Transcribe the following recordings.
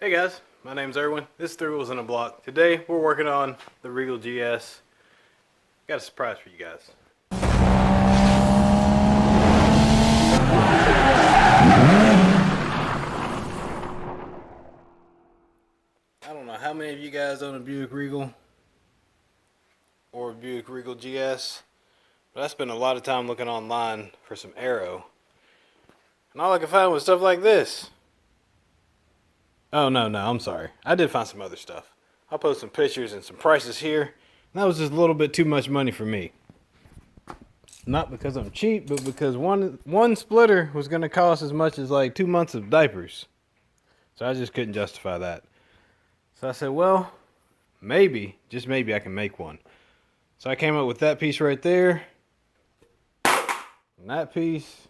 Hey guys, my name's Erwin. This is Three Wheels in a Block. Today we're working on the Regal GS. Got a surprise for you guys. I don't know how many of you guys own a Buick Regal or a Buick Regal GS, but I spent a lot of time looking online for some aero, and all I could find was stuff like this. Oh, no, I'm sorry. I did find some other stuff. I'll post some pictures and some prices here. And that was just a little bit too much money for me. Not because I'm cheap, but because one splitter was going to cost as much as like 2 months of diapers. So I just couldn't justify that. So I said, well, maybe, just maybe I can make one. So I came up with that piece right there. And that piece.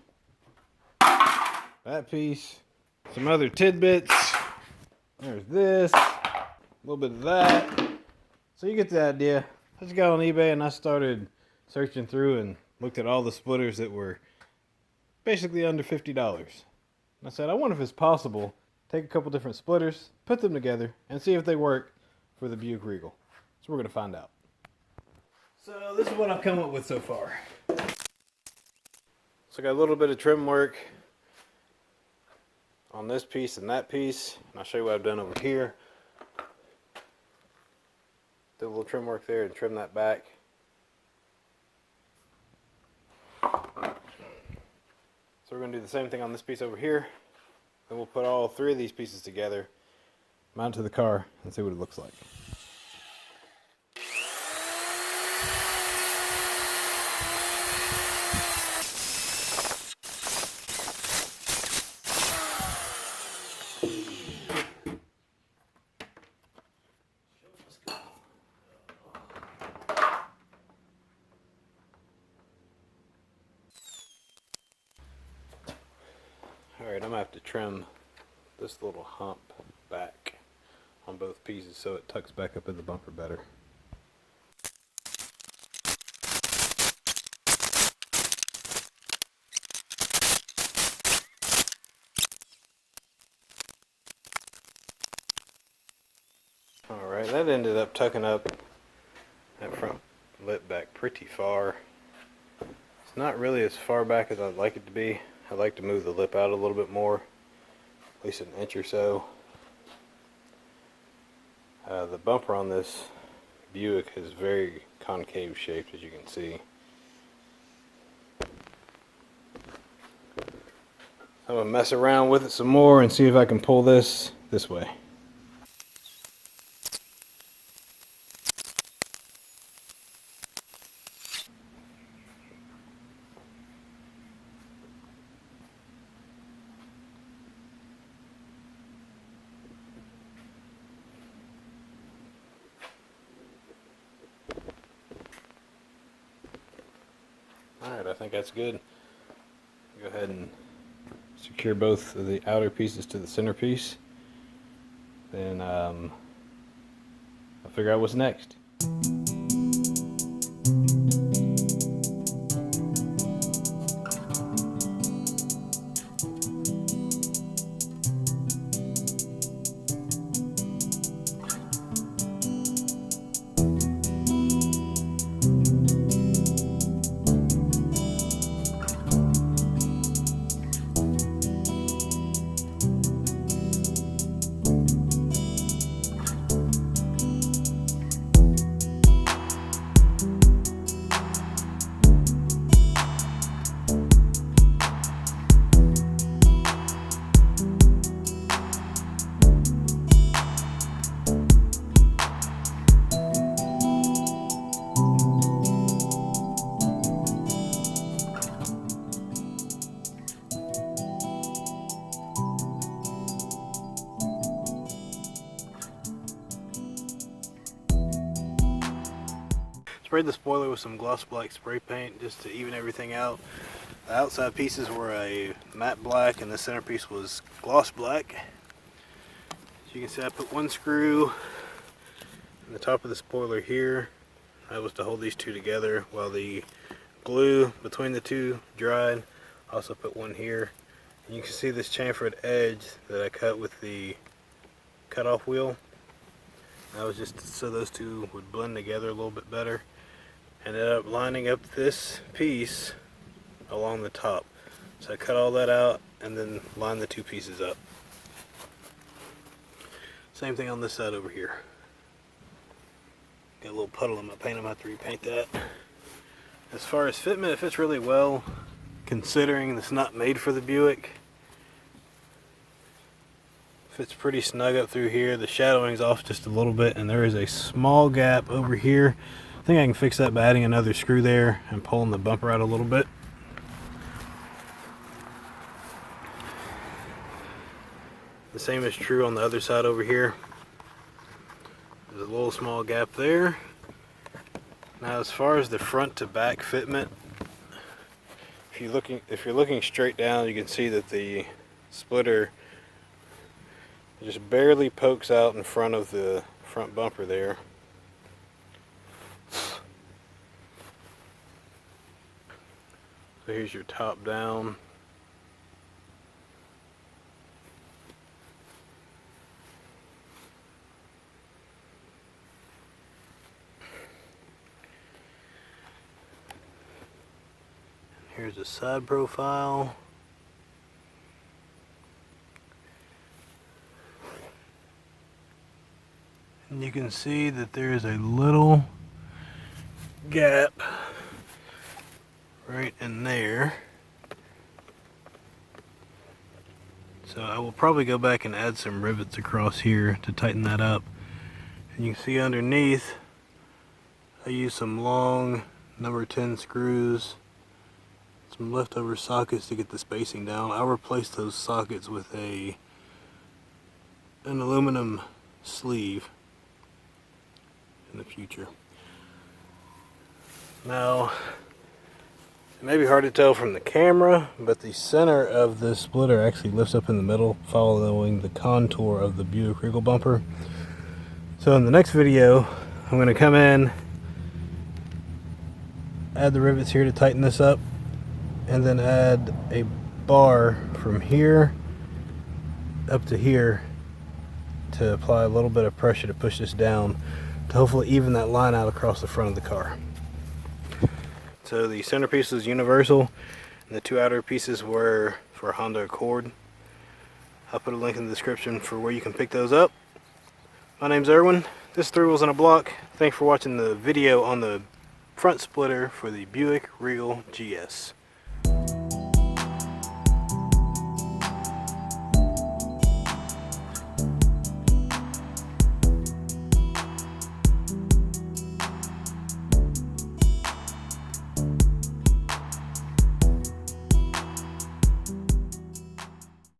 That piece. Some other tidbits. There's this, a little bit of that. So you get the idea. I just got on eBay and I started searching through and looked at all the splitters that were basically under $50. And I said, I wonder if it's possible to take a couple different splitters, put them together, and see if they work for the Buick Regal. So we're going to find out. So this is what I've come up with so far. So I got a little bit of trim work on this piece and that piece, and I'll show you what I've done over here. Did a little trim work there and trim that back. So we're going to do the same thing on this piece over here. Then we'll put all three of these pieces together, mount to the car, and see what it looks like. Alright, I'm going to have to trim this little hump back on both pieces so it tucks back up in the bumper better. Alright, that ended up tucking up that front lip back pretty far. It's not really as far back as I'd like it to be. I'd like to move the lip out a little bit more, at least an inch or so. The bumper on this Buick is very concave shaped, as you can see. I'm going to mess around with it some more and see if I can pull this way. Alright, I think that's good. Go ahead and secure both of the outer pieces to the centerpiece. Then I'll figure out what's next. Sprayed the spoiler with some gloss black spray paint just to even everything out. The outside pieces were a matte black and the centerpiece was gloss black. As you can see, I put one screw in the top of the spoiler here. That was to hold these two together while the glue between the two dried. Also put one here. And you can see this chamfered edge that I cut with the cutoff wheel. That was just so those two would blend together a little bit better. Ended up lining up this piece along the top. So I cut all that out and then lined the two pieces up. Same thing on this side over here. Got a little puddle in my paint, I'm going to have to repaint that. As far as fitment, it fits really well, considering it's not made for the Buick. Fits pretty snug up through here. The shadowing's off just a little bit, and there is a small gap over here. I think I can fix that by adding another screw there and pulling the bumper out a little bit. The same is true on the other side over here. There's a little small gap there. Now, as far as the front to back fitment, if you're looking straight down, you can see that the splitter just barely pokes out in front of the front bumper there. So here's your top down. Here's a side profile. And you can see that there is a little gap right in there. So I will probably go back and add some rivets across here to tighten that up. And you can see underneath I used some long number 10 screws, some leftover sockets to get the spacing down. I'll replace those sockets with an aluminum sleeve in the future. Now, it may be hard to tell from the camera, but the center of this splitter actually lifts up in the middle, following the contour of the Buick Regal bumper. So in the next video, I'm going to come in, add the rivets here to tighten this up, and then add a bar from here up to here to apply a little bit of pressure to push this down to hopefully even that line out across the front of the car. So the centerpiece is universal, and the two outer pieces were for Honda Accord. I'll put a link in the description for where you can pick those up. My name's Erwin. This is 3 Wheels in a Block. Thanks for watching the video on the front splitter for the Buick Regal GS.